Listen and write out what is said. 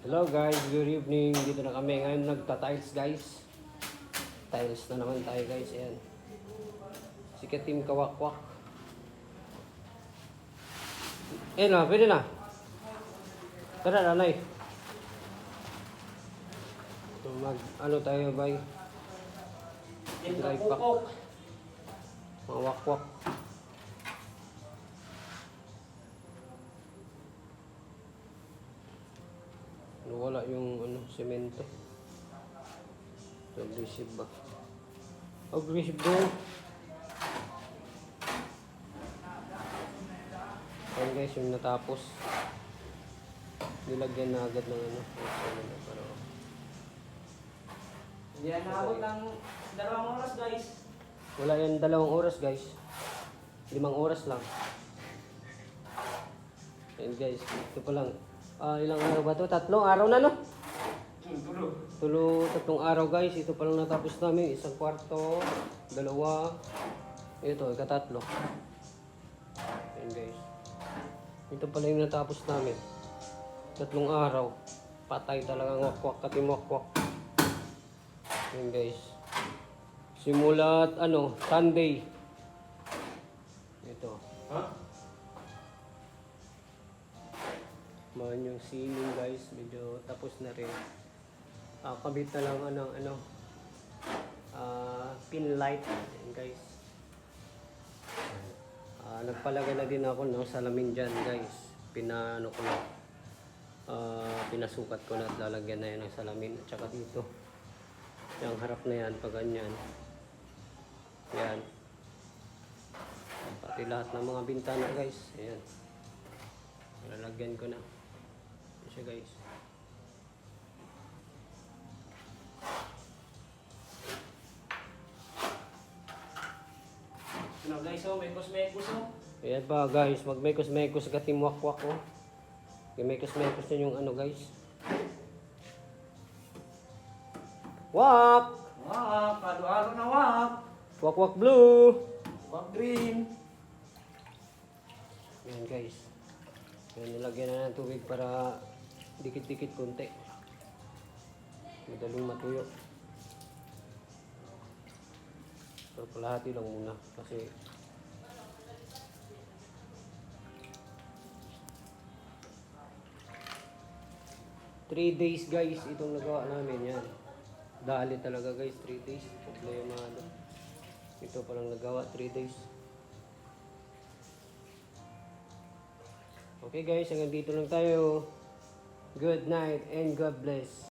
Hello guys, good evening. Dito na kami ngayon nagta-tiles guys. Tiles na naman tayo guys. Ayan. Si Katim Kawakwak. Ayan na, pwede na. Tara nanay. Ano tayo bay? Dry pack. Mga wakwak. Wala yung semento. Aggressive ba? Aggressive daw. Ayan guys, yung natapos. Nilagyan na agad ng pero Hindi na naabot ng 2 oras guys. wala yan 2 oras guys. 5 oras lang. Ayan guys, ito pa lang. Ilang araw ba ito? 3 araw na no? 3 araw guys. Ito pa lang natapos namin. 1 kwarto, 2. Ito, ika-3. Ayan guys. Ito pala yung natapos namin. 3 araw. Patay talagang wakwak, Katim Wakwak. Ayan guys. Simulat Sunday. Ito. Man yung ceiling guys, medyo tapos na rin. Kabit na lang pin light. Ayan guys. Nagpalagay na din ako ng salamin dyan guys. Pinasukat ko na at lalagyan na yan ng salamin. At saka dito. Yung harap na yan, pag ganyan. Yan. Pati lahat ng mga bintana guys. Ayan. Lalagyan ko na. Siya guys. Ano guys, mekos-mekos Ayan pa guys, magmekos-mekos sa Katim Wakwak oh. Mekos-mekos na yung guys. Wak! Wak, alo-alo na wak. Wakwak blue! Wak green. Ayan guys. Ayan, nilagyan na ng tubig para dikit-dikit konti. Madaling matuyo. So, kalahati lang muna kasi 3 days guys itong nagawa namin yan. Dali talaga guys, 3 days. Problemado. Ito palang nagawa, 3 days. Okay guys, hanggang dito lang tayo. Good night and God bless.